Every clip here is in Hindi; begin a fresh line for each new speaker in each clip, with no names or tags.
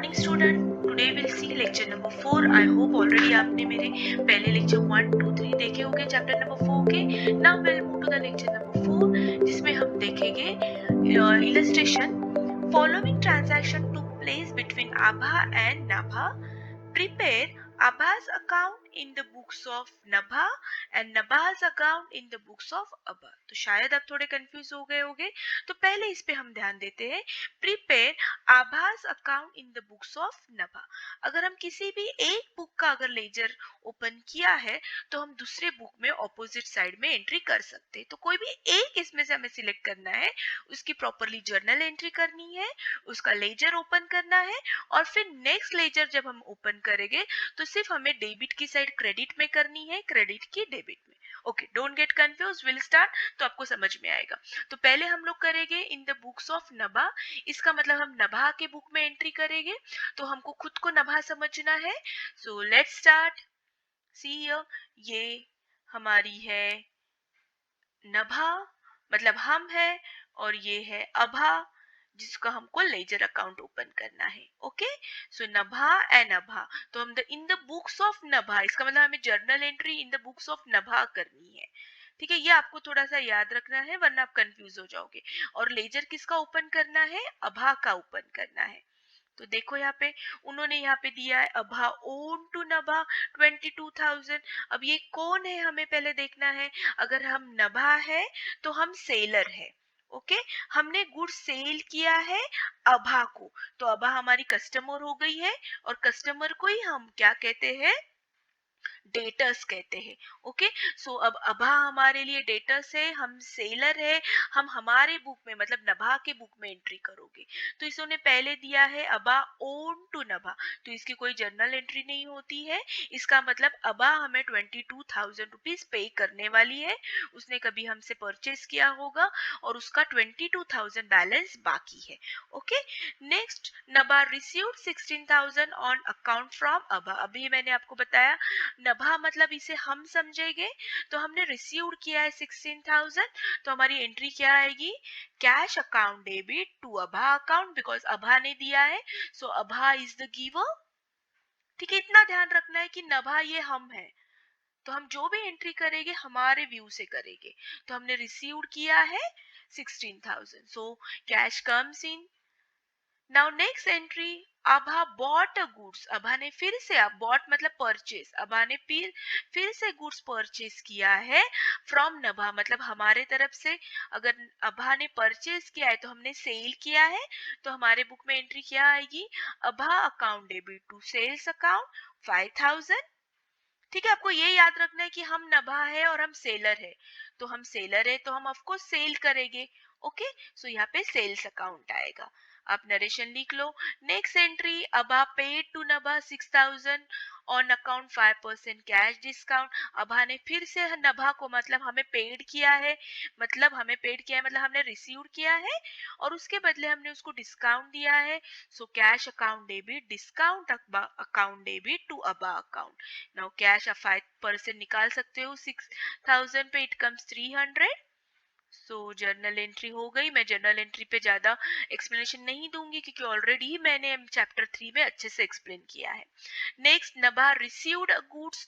morning student. Today we'll see lecture number 4. I hope already आपने मेरे पहले lecture 1, 2, 3 देखे होंगे chapter number 4 के. Now we'll move to the lecture number 4 जिसमें हम देखेंगे illustration. Following transaction took place between Abha and Nabha. Prepare Abha's account in the books of Nabha and Nabha's account in the books of Abha. तो शायद आप थोड़े कंफ्यूज हो गए होंगे, तो पहले इस पे हम ध्यान देते हैं. Prepare Abha's account in the books of Nabha. अगर हम किसी भी एक बुक का अगर लेजर ओपन किया है तो हम दूसरे बुक में ऑपोजिट साइड में एंट्री कर सकते हैं. तो कोई भी एक इसमें से हमें सिलेक्ट करना है, उसकी प्रॉपरली जर्नल एंट्री करनी है, उसका लेजर ओपन करना है और फिर नेक्स्ट लेजर जब हम ओपन करेंगे तो सिर्फ हमें डेबिट की साइड क्रेडिट में करनी है, क्रेडिट की डेबिट में. Okay, don't get confuse, will start, तो आपको समझ में आएगा. तो पहले हम लोग करेंगे इन द बुक्स ऑफ नभा. इसका मतलब हम नभा के बुक में एंट्री करेंगे, तो हमको खुद को नभा समझना है. So let's start. See here, ये हमारी है नभा, मतलब हम है, और ये है अभा जिसका हमको लेजर अकाउंट ओपन करना है. Okay, so Nabha and Abha. तो हम in the books of Nabha, इसका मतलब हमें journal entry in the books of Nabha करनी है. ठीक है, ये आपको थोड़ा सा याद रखना है वरना आप कंफ्यूज हो जाओगे. और लेजर किसका ओपन करना है? अभा का ओपन करना है. तो देखो यहाँ पे उन्होंने यहाँ पे दिया है अभा ओन टू नभा 22,000. अब ये कौन है हमें पहले देखना है. अगर हम नभा है तो हम सेलर है. ओके, हमने गुड सेल किया है अभा को, तो अभा हमारी कस्टमर हो गई है और कस्टमर को ही हम क्या कहते हैं? डेटर्स कहते हैं. ओके, सो अब अभा हमारे लिए डेटर्स है, हम सेलर है, हम हमारे बुक में मतलब नभा के बुक में एंट्री करोगे. तो इसने पहले दिया है अभा ओन टू नभा, तो इसकी कोई जर्नल एंट्री नहीं होती है. इसका मतलब अभा हमें 22,000 रुपीज पे करने वाली है. उसने कभी हमसे परचेस किया होगा और उसका 22,000 बैलेंस बाकी है. Okay, next Nabha received 16,000 on account from Abha. अभी मैंने आपको बताया नभा मतलब इसे हम समझेंगे, तो हमने रिसीव्ड किया है 16,000, तो हमारी एंट्री क्या आएगी? Cash account debit to Abha account, because Abha ने दिया है, so Abha is the giver. ठीक है, इतना ध्यान रखना है कि नभा ये हम है, तो हम जो भी एंट्री करेंगे हमारे व्यू से करेंगे. तो हमने रिसीव्ड किया है 16,000, so cash comes in. Now next entry, Abha bought a goods. Abha ने फिर से, बॉट मतलब परचेस, अभा ने फिर से गुड्स परचेस किया है फ्रॉम नभा, मतलब हमारे तरफ से. अगर अभा ने परचेस किया है तो हमने सेल किया है, तो हमारे बुक में एंट्री क्या आएगी? Abha account debit to sales account 5,000. ठीक है, आपको ये याद रखना है कि हम नभा है और हम सेलर है, तो हम सेलर है तो हम ऑफको सेल करेंगे. ओके, सो यहाँ पे सेल्स अकाउंट आएगा. आप नरेशन लिख लो. Next entry, Abha paid to Nabha 6,000 on account 5% cash discount. Abha ने फिर से नभा को मतलब हमें पेड किया है, मतलब हमें पेड किया है मतलब हमने रिसीव किया है और उसके बदले हमने उसको डिस्काउंट दिया है. So cash account debit discount account debit to Abha account. Now cash आप 5% निकाल सकते हो 6,000 पे, it comes 300. So journal entry हो गई. मैं जर्नल एंट्री पे ज्यादा एक्सप्लेनेशन नहीं दूंगी क्योंकि ऑलरेडी मैंने चैप्टर 3 में अच्छे से एक्सप्लेन किया है. Next, Nabha received goods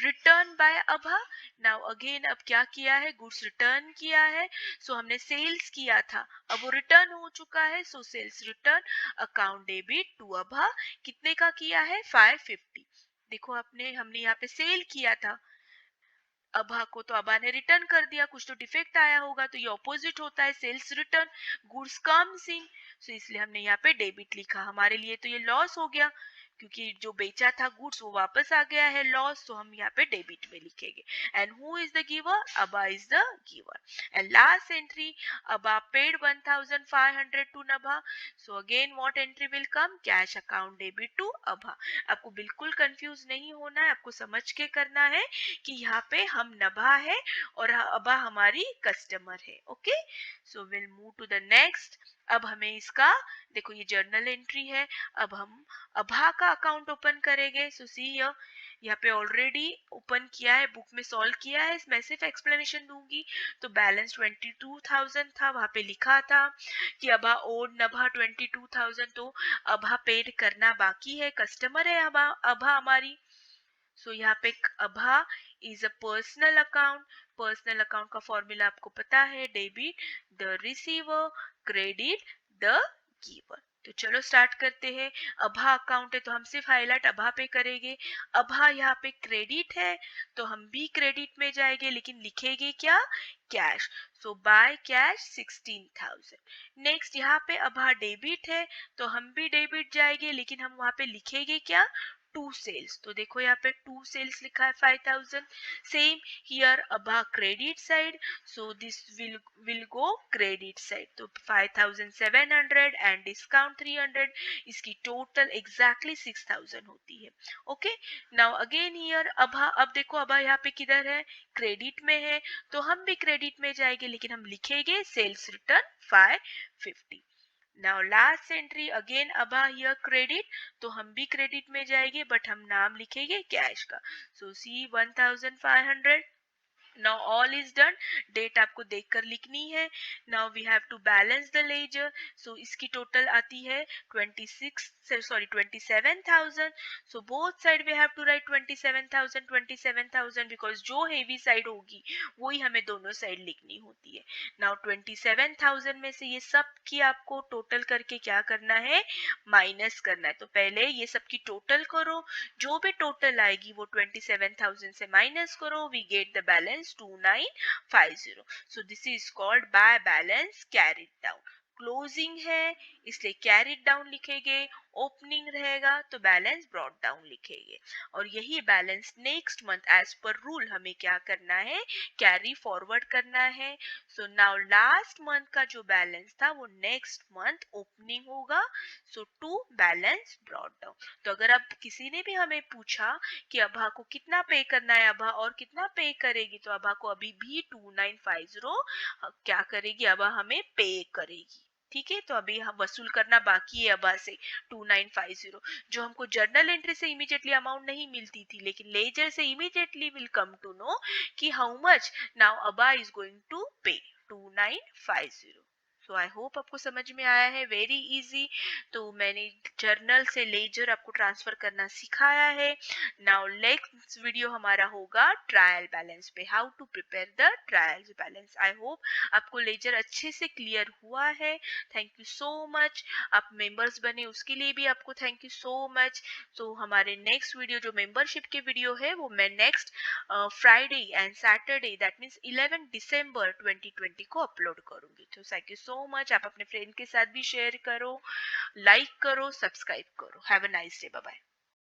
return by Abha. Now again अब क्या किया है? गुड्स रिटर्न किया है. सो हमने सेल्स किया था, अब वो रिटर्न हो चुका है, so sales return account debit to Abha. कितने का किया है? 550. देखो हमने यहाँ पे सेल किया था अभा को, तो अभा ने रिटर्न कर दिया, कुछ तो डिफेक्ट आया होगा, तो ये ऑपोजिट होता है sales return. Goods comes in, so इसलिए हमने यहाँ पे डेबिट लिखा. हमारे लिए तो ये लॉस हो गया क्योंकि जो बेचा था गुड्स वो वापस आ गया है लॉस, तो हम यहाँ पे डेबिट में लिखेंगे. And who is the giver? Abha is the giver. And last entry, Abha paid 1,500 to Nabha. So again what entry will come? Cash account debit to Abha. आपको बिल्कुल कंफ्यूज नहीं होना है, आपको समझ के करना है कि यहाँ पे हम नभा है और अभा हमारी कस्टमर है. Okay, so will move to the next. अब हमें इसका देखो, ये जर्नल एंट्री है, अब हम अभा का अकाउंट ओपन करेंगे. सो सी हियर, यहाँ पे ऑलरेडी ओपन किया है, बुक में सॉल्व किया है, मैं सिर्फ एक्सप्लेनेशन दूंगी। तो बैलेंस 22,000 था, वहां पे लिखा था कि अभा ओड नभा 22,000, तो अभा पेड करना बाकी है, कस्टमर है अभा अभा हमारी। सो यहाँ पे Abha is a personal account. Personal account का फॉर्मूला आपको पता है, debit the receiver, credit the giver. तो चलो स्टार्ट करते हैं। अभा अकाउंट है तो हम सिर्फ हाईलाइट अभा पे करेंगे। अभा यहाँ पे क्रेडिट है तो हम भी क्रेडिट में जाएंगे, लेकिन लिखेंगे क्या, cash. So by cash 16,000। Next यहाँ पे अभा डेबिट है तो हम भी डेबिट जाएंगे, लेकिन हम वहां पे लिखेंगे क्या, टू सेल्स। तो देखो यहाँ पे टू सेल्स लिखा है 5,000। सेम हियर अबा credit side, so this will go credit side. तो 5,700 एंड डिस्काउंट 300, इसकी टोटल एग्जैक्टली 6,000 होती है। ओके, नाउ अगेन हियर अबा, अब देखो अबा यहाँ पे किधर है, क्रेडिट में है, तो हम भी क्रेडिट में जाएंगे, लेकिन हम लिखेंगे sales return 550। Now last entry again अबा हियर क्रेडिट, तो हम भी क्रेडिट में जाएंगे, बट हम नाम लिखेंगे कैश का। So C 1,500। Now all is done. Date आपको देखकर लिखनी है। Now we have to balance the ledger. So इसकी टोटल आती है 27,000। So both side we have to write 27,000 because जो हेवी साइड होगी वही हमें दोनों साइड लिखनी होती है। नाउ 27,000 में से ये सब की आपको टोटल करके क्या करना है, माइनस करना है। तो पहले ये सब की टोटल करो, जो भी टोटल आएगी वो 27,000 से माइनस करो, we get the balance 2950। So this is called by balance carried down। Closing है इसलिए कैरिड डाउन लिखेंगे, ओपनिंग रहेगा तो बैलेंस ब्रॉट डाउन लिखेंगे। और यही balance next month as per rule हमें क्या करना है, कैरी फॉरवर्ड करना है। सो नाउ लास्ट मंथ का जो बैलेंस था वो नेक्स्ट मंथ ओपनिंग होगा, सो टू बैलेंस ब्रॉट डाउन। तो अगर अब किसी ने भी हमें पूछा कि अभा को कितना पे करना है, अभा और कितना पे करेगी, तो अभा को अभी भी 2950 क्या करेगी, अभा हमें पे करेगी। ठीक है, तो अभी हम वसूल करना बाकी है अभा से 2950, जो हमको जर्नल एंट्री से इमीडिएटली अमाउंट नहीं मिलती थी, लेकिन लेजर से immediately will come to know कि how much now Abha is going to pay 2950। So I hope आपको समझ में आया है, वेरी इजी। तो मैंने जर्नल से लेजर आपको ट्रांसफर करना सिखाया है। नाउ नेक्स्ट वीडियो हमारा होगा ट्रायल बैलेंस पे, how to prepare the trial balance. I hope आपको लेजर अच्छे से क्लियर हुआ है। Thank you so much. आप मेंबर्स बने उसके लिए भी आपको thank you so much. So हमारे नेक्स्ट वीडियो जो मेंबरशिप के वीडियो है वो मैं next Friday and Saturday that means 11 दिसंबर 2020 को अपलोड करूंगी। तो थैंक यू सो मच। आप अपने फ्रेंड के साथ भी शेयर करो, लाइक करो, सब्सक्राइब करो। Have a nice day, bye bye.